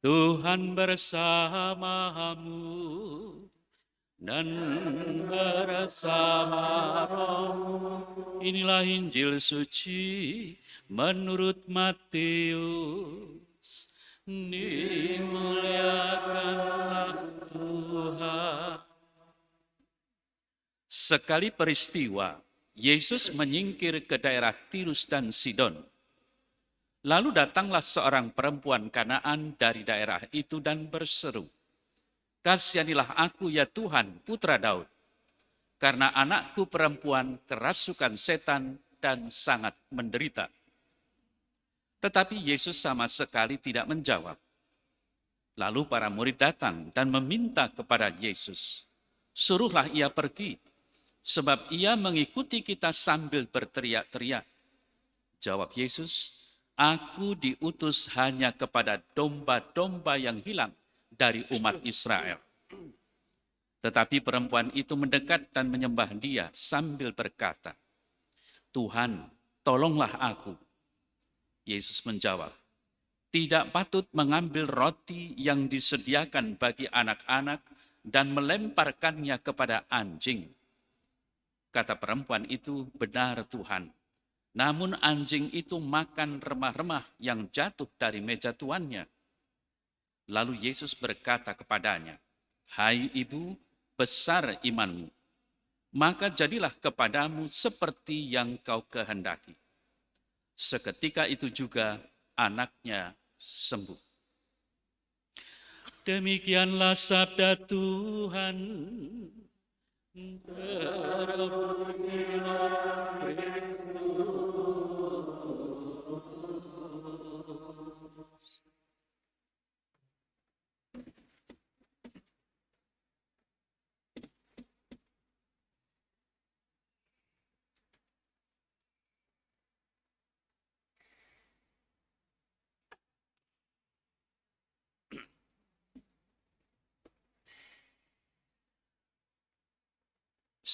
Tuhan bersamamu dan bersama rohmu. Inilah Injil suci menurut Matius. Dimuliakanlah Tuhan. Sekali peristiwa, Yesus menyingkir ke daerah Tirus dan Sidon. Lalu datanglah seorang perempuan Kanaan dari daerah itu dan berseru, "Kasihanilah aku ya Tuhan, putra Daud, karena anakku perempuan kerasukan setan dan sangat menderita." Tetapi Yesus sama sekali tidak menjawab. Lalu para murid datang dan meminta kepada Yesus, "Suruhlah ia pergi, sebab ia mengikuti kita sambil berteriak-teriak." Jawab Yesus, "Aku diutus hanya kepada domba-domba yang hilang dari umat Israel." Tetapi perempuan itu mendekat dan menyembah dia sambil berkata, "Tuhan, tolonglah aku." Yesus menjawab, "Tidak patut mengambil roti yang disediakan bagi anak-anak dan melemparkannya kepada anjing." Kata perempuan itu, "Benar Tuhan. Namun anjing itu makan remah-remah yang jatuh dari meja tuannya." Lalu Yesus berkata kepadanya, "Hai ibu, besar imanmu. Maka jadilah kepadamu seperti yang kau kehendaki." Seketika itu juga anaknya sembuh. Demikianlah sabda Tuhan. Terpujilah Kristus.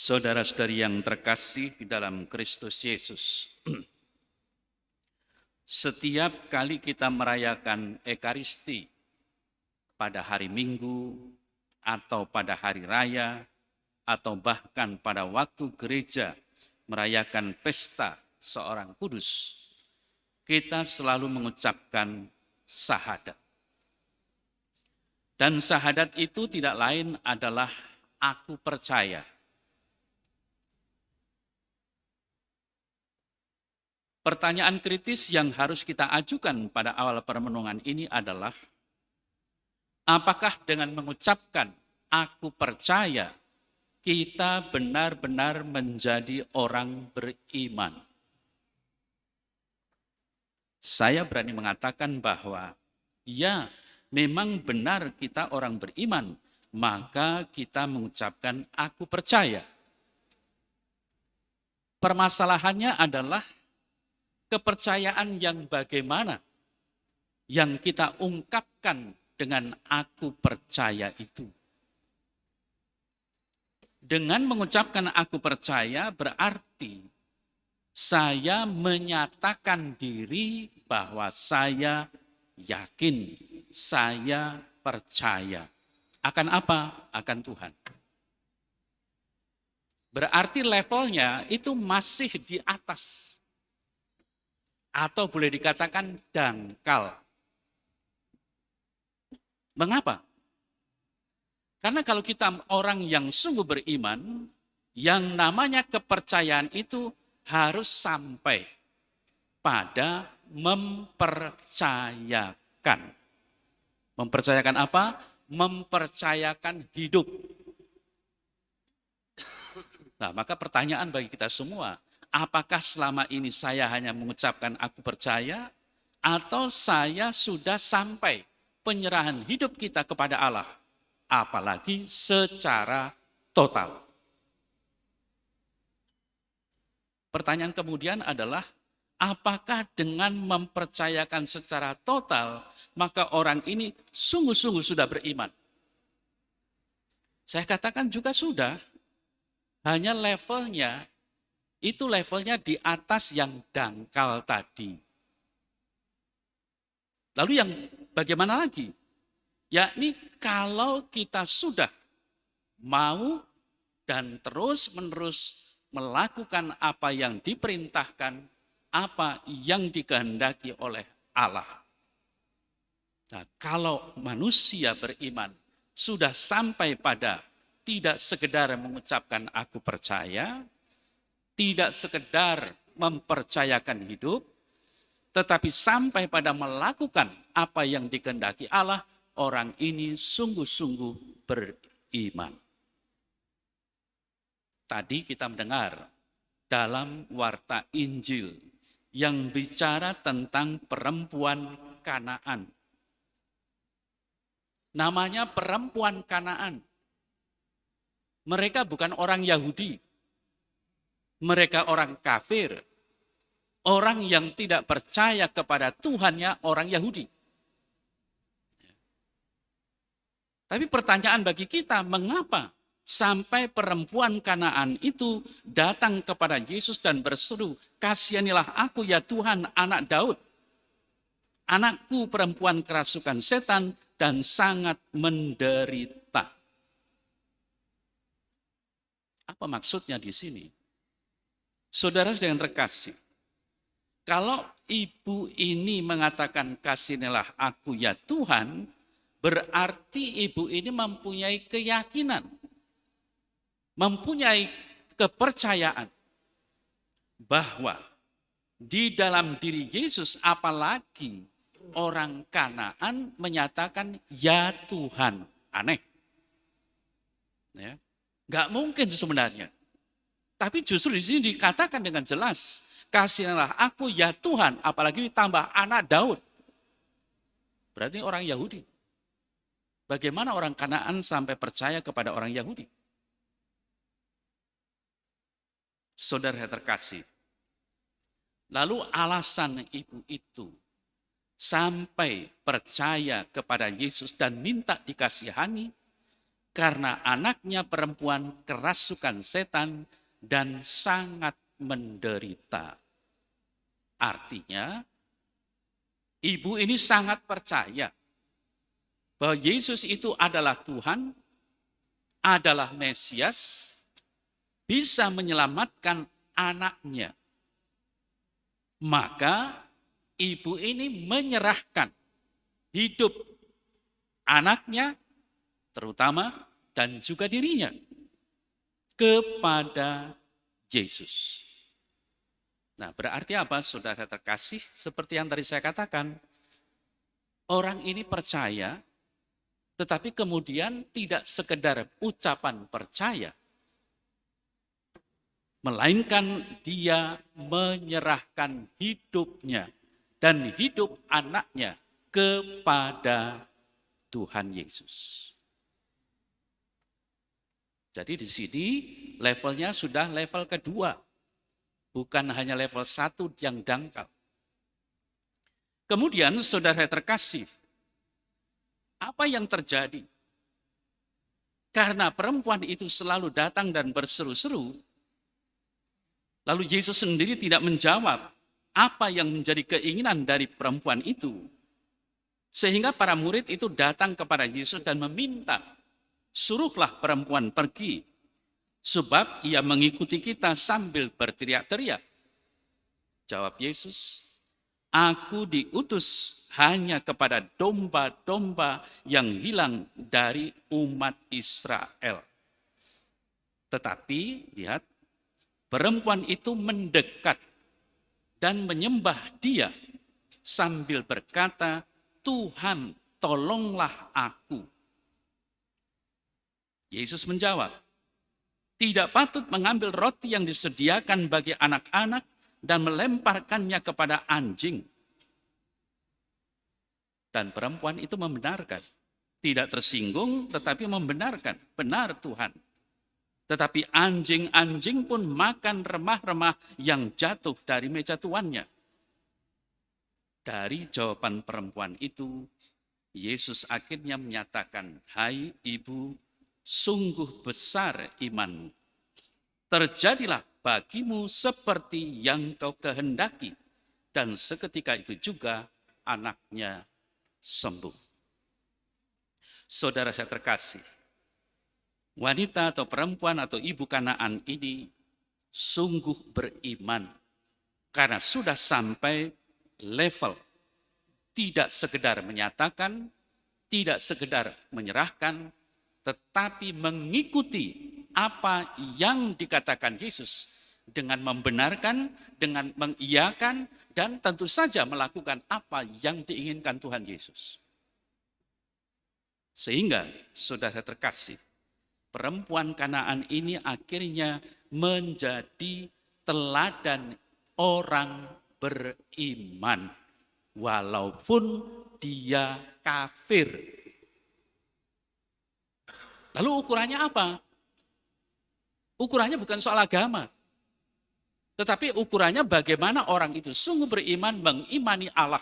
Saudara-saudari yang terkasih di dalam Kristus Yesus, setiap kali kita merayakan Ekaristi pada hari Minggu atau pada hari raya atau bahkan pada waktu gereja merayakan pesta seorang kudus, kita selalu mengucapkan syahadat. Dan syahadat itu tidak lain adalah aku percaya. Pertanyaan kritis yang harus kita ajukan pada awal permenungan ini adalah, apakah dengan mengucapkan aku percaya, kita benar-benar menjadi orang beriman? Saya berani mengatakan bahwa ya, memang benar kita orang beriman, maka kita mengucapkan aku percaya. Permasalahannya adalah kepercayaan yang bagaimana yang kita ungkapkan dengan aku percaya itu. Dengan mengucapkan aku percaya berarti saya menyatakan diri bahwa saya yakin, saya percaya. Akan apa? Akan Tuhan. Berarti levelnya itu masih di atas. Atau boleh dikatakan dangkal. Mengapa? Karena kalau kita orang yang sungguh beriman, yang namanya kepercayaan itu harus sampai pada mempercayakan. Mempercayakan apa? Mempercayakan hidup. Nah, maka pertanyaan bagi kita semua, apakah selama ini saya hanya mengucapkan aku percaya, atau saya sudah sampai penyerahan hidup kita kepada Allah, apalagi secara total? Pertanyaan kemudian adalah, apakah dengan mempercayakan secara total, maka orang ini sungguh-sungguh sudah beriman? Saya katakan juga sudah, hanya levelnya, itu levelnya di atas yang dangkal tadi. Lalu yang bagaimana lagi? Yakni kalau kita sudah mau dan terus-menerus melakukan apa yang diperintahkan, apa yang dikehendaki oleh Allah. Nah, kalau manusia beriman sudah sampai pada tidak sekedar mengucapkan aku percaya, tidak sekedar mempercayakan hidup, tetapi sampai pada melakukan apa yang dikehendaki Allah, orang ini sungguh-sungguh beriman. Tadi kita mendengar dalam warta Injil yang bicara tentang perempuan Kanaan. Namanya perempuan Kanaan. Mereka bukan orang Yahudi. Mereka orang kafir. Orang yang tidak percaya kepada Tuhannya orang Yahudi. Tapi pertanyaan bagi kita, mengapa sampai perempuan Kanaan itu datang kepada Yesus dan berseru, "Kasihanilah aku ya Tuhan, anak Daud. Anakku perempuan kerasukan setan dan sangat menderita." Apa maksudnya di sini? Saudara yang terkasih, kalau ibu ini mengatakan kasihanilah aku ya Tuhan, berarti ibu ini mempunyai keyakinan, mempunyai kepercayaan bahwa di dalam diri Yesus, apalagi orang Kanaan menyatakan ya Tuhan. Aneh. Ya. Nggak mungkin sebenarnya. Tapi justru di sini dikatakan dengan jelas, kasihanilah aku ya Tuhan, apalagi ditambah anak Daud. Berarti orang Yahudi. Bagaimana orang Kanaan sampai percaya kepada orang Yahudi? Saudara terkasih, lalu alasan ibu itu sampai percaya kepada Yesus dan minta dikasihani karena anaknya perempuan kerasukan setan dan sangat menderita. Artinya, ibu ini sangat percaya bahwa Yesus itu adalah Tuhan, adalah Mesias, bisa menyelamatkan anaknya. Maka ibu ini menyerahkan hidup anaknya, terutama dan juga dirinya, kepada Yesus. Nah, berarti apa, saudara terkasih? Seperti yang tadi saya katakan, orang ini percaya, tetapi kemudian tidak sekedar ucapan percaya, melainkan dia menyerahkan hidupnya dan hidup anaknya kepada Tuhan Yesus. Jadi di sini levelnya sudah level kedua, bukan hanya level 1 yang dangkal. Kemudian saudara terkasih, apa yang terjadi? Karena perempuan itu selalu datang dan berseru-seru, lalu Yesus sendiri tidak menjawab apa yang menjadi keinginan dari perempuan itu. Sehingga para murid itu datang kepada Yesus dan meminta, "Suruhlah perempuan pergi, sebab ia mengikuti kita sambil berteriak-teriak." Jawab Yesus, "Aku diutus hanya kepada domba-domba yang hilang dari umat Israel." Tetapi, lihat, perempuan itu mendekat dan menyembah dia sambil berkata, "Tuhan, tolonglah aku." Yesus menjawab, "Tidak patut mengambil roti yang disediakan bagi anak-anak dan melemparkannya kepada anjing." Dan perempuan itu membenarkan, tidak tersinggung tetapi membenarkan, "Benar Tuhan. Tetapi anjing-anjing pun makan remah-remah yang jatuh dari meja tuannya." Dari jawaban perempuan itu, Yesus akhirnya menyatakan, "Hai ibu, sungguh besar imanmu. Terjadilah bagimu seperti yang kau kehendaki." Dan seketika itu juga anaknya sembuh. Saudara saya terkasih, wanita atau perempuan atau ibu Kanaan ini sungguh beriman karena sudah sampai level tidak sekedar menyatakan, tidak sekedar menyerahkan, tetapi mengikuti apa yang dikatakan Yesus dengan membenarkan, dengan mengiyakan, dan tentu saja melakukan apa yang diinginkan Tuhan Yesus. Sehingga, saudara terkasih, perempuan Kanaan ini akhirnya menjadi teladan orang beriman, walaupun dia kafir. Lalu ukurannya apa? Ukurannya bukan soal agama, tetapi ukurannya bagaimana orang itu sungguh beriman, mengimani Allah.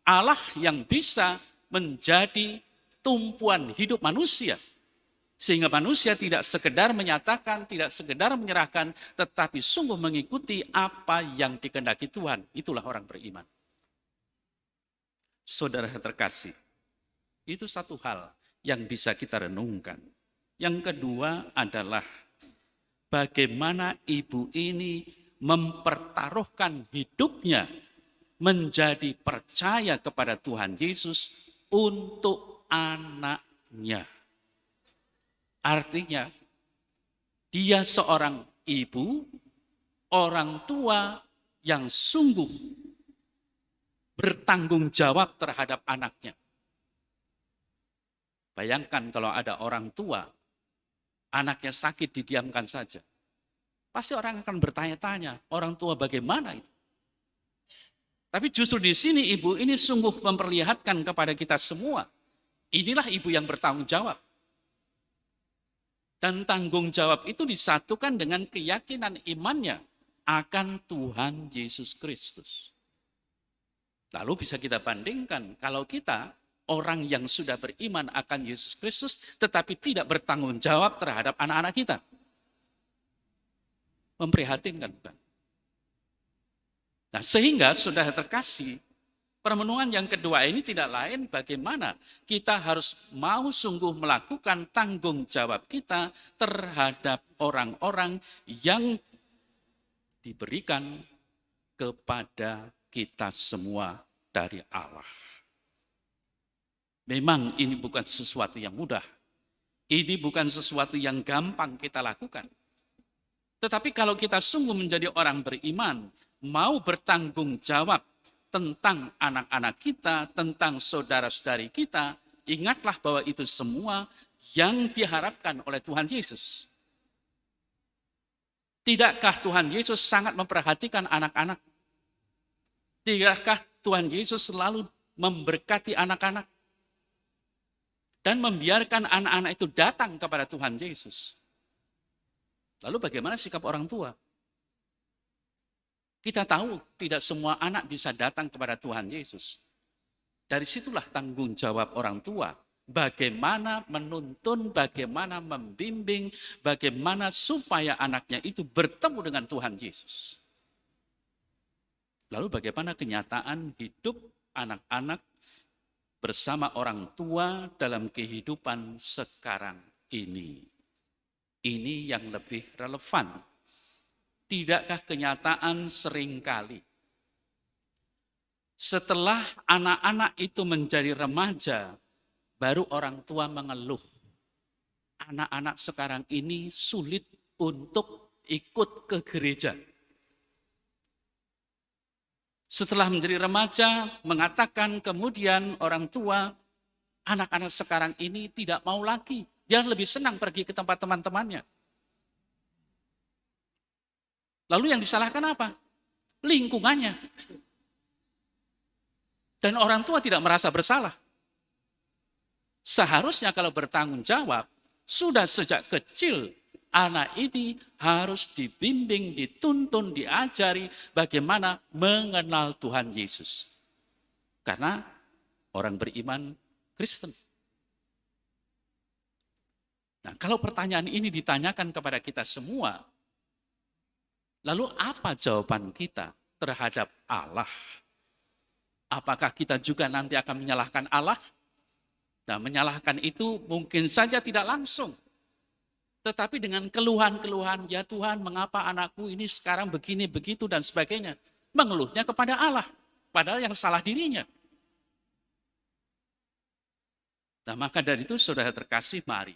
Allah yang bisa menjadi tumpuan hidup manusia. Sehingga manusia tidak sekedar menyatakan, tidak sekedar menyerahkan, tetapi sungguh mengikuti apa yang dikehendaki Tuhan. Itulah orang beriman. Saudara terkasih, itu satu hal yang bisa kita renungkan. Yang kedua adalah bagaimana ibu ini mempertaruhkan hidupnya menjadi percaya kepada Tuhan Yesus untuk anaknya. Artinya, dia seorang ibu, orang tua yang sungguh bertanggung jawab terhadap anaknya. Bayangkan kalau ada orang tua, anaknya sakit didiamkan saja. Pasti orang akan bertanya-tanya, orang tua bagaimana itu? Tapi justru di sini ibu ini sungguh memperlihatkan kepada kita semua, inilah ibu yang bertanggung jawab. Dan tanggung jawab itu disatukan dengan keyakinan imannya akan Tuhan Yesus Kristus. Lalu bisa kita bandingkan, kalau kita orang yang sudah beriman akan Yesus Kristus, tetapi tidak bertanggung jawab terhadap anak-anak kita. Memprihatinkan, bukan? Nah, sehingga saudara terkasih, permenungan yang kedua ini tidak lain bagaimana kita harus mau sungguh melakukan tanggung jawab kita terhadap orang-orang yang diberikan kepada kita semua dari Allah. Memang ini bukan sesuatu yang mudah. Ini bukan sesuatu yang gampang kita lakukan. Tetapi kalau kita sungguh menjadi orang beriman, mau bertanggung jawab tentang anak-anak kita, tentang saudara-saudari kita, ingatlah bahwa itu semua yang diharapkan oleh Tuhan Yesus. Tidakkah Tuhan Yesus sangat memperhatikan anak-anak? Tidakkah Tuhan Yesus selalu memberkati anak-anak? Dan membiarkan anak-anak itu datang kepada Tuhan Yesus. Lalu bagaimana sikap orang tua? Kita tahu tidak semua anak bisa datang kepada Tuhan Yesus. Dari situlah tanggung jawab orang tua. Bagaimana menuntun, bagaimana membimbing, bagaimana supaya anaknya itu bertemu dengan Tuhan Yesus. Lalu bagaimana kenyataan hidup anak-anak bersama orang tua dalam kehidupan sekarang ini? Ini yang lebih relevan. Tidakkah kenyataan seringkali setelah anak-anak itu menjadi remaja, baru orang tua mengeluh. Anak-anak sekarang ini sulit untuk ikut ke gereja. Setelah menjadi remaja, mengatakan kemudian orang tua, anak-anak sekarang ini tidak mau lagi. Dia lebih senang pergi ke tempat teman-temannya. Lalu yang disalahkan apa? Lingkungannya. Dan orang tua tidak merasa bersalah. Seharusnya kalau bertanggung jawab, sudah sejak kecil anak ini harus dibimbing, dituntun, diajari bagaimana mengenal Tuhan Yesus. Karena orang beriman Kristen. Nah, kalau pertanyaan ini ditanyakan kepada kita semua, lalu apa jawaban kita terhadap Allah? Apakah kita juga nanti akan menyalahkan Allah? Nah, menyalahkan itu mungkin saja tidak langsung. Tetapi dengan keluhan-keluhan, ya Tuhan mengapa anakku ini sekarang begini, begitu dan sebagainya. Mengeluhnya kepada Allah, padahal yang salah dirinya. Nah, maka dari itu saudara terkasih, mari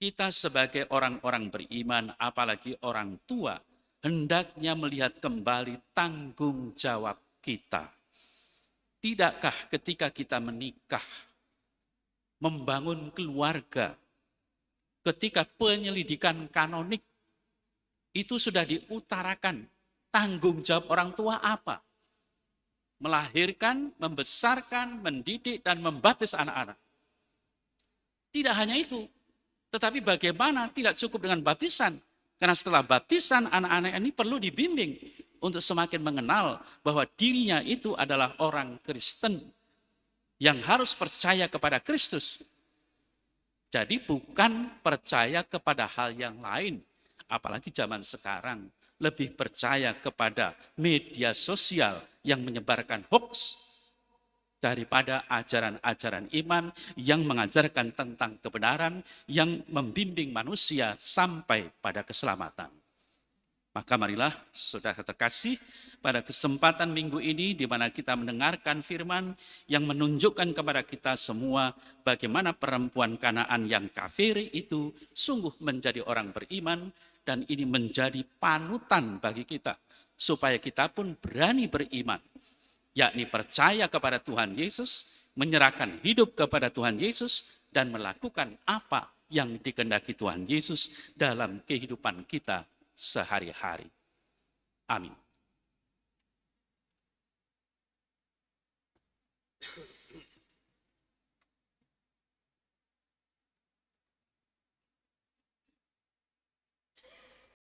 kita sebagai orang-orang beriman, apalagi orang tua, hendaknya melihat kembali tanggung jawab kita. Tidakkah ketika kita menikah, membangun keluarga, ketika penyelidikan kanonik, itu sudah diutarakan tanggung jawab orang tua apa? Melahirkan, membesarkan, mendidik, dan membaptis anak-anak. Tidak hanya itu, tetapi bagaimana tidak cukup dengan baptisan. Karena setelah baptisan, anak-anak ini perlu dibimbing untuk semakin mengenal bahwa dirinya itu adalah orang Kristen yang harus percaya kepada Kristus. Jadi bukan percaya kepada hal yang lain. Apalagi zaman sekarang lebih percaya kepada media sosial yang menyebarkan hoax daripada ajaran-ajaran iman yang mengajarkan tentang kebenaran, yang membimbing manusia sampai pada keselamatan. Maka marilah saudara terkasih, pada kesempatan minggu ini di mana kita mendengarkan firman yang menunjukkan kepada kita semua bagaimana perempuan Kanaan yang kafir itu sungguh menjadi orang beriman, dan ini menjadi panutan bagi kita supaya kita pun berani beriman, yakni percaya kepada Tuhan Yesus, menyerahkan hidup kepada Tuhan Yesus, dan melakukan apa yang dikehendaki Tuhan Yesus dalam kehidupan kita sehari-hari. Amin.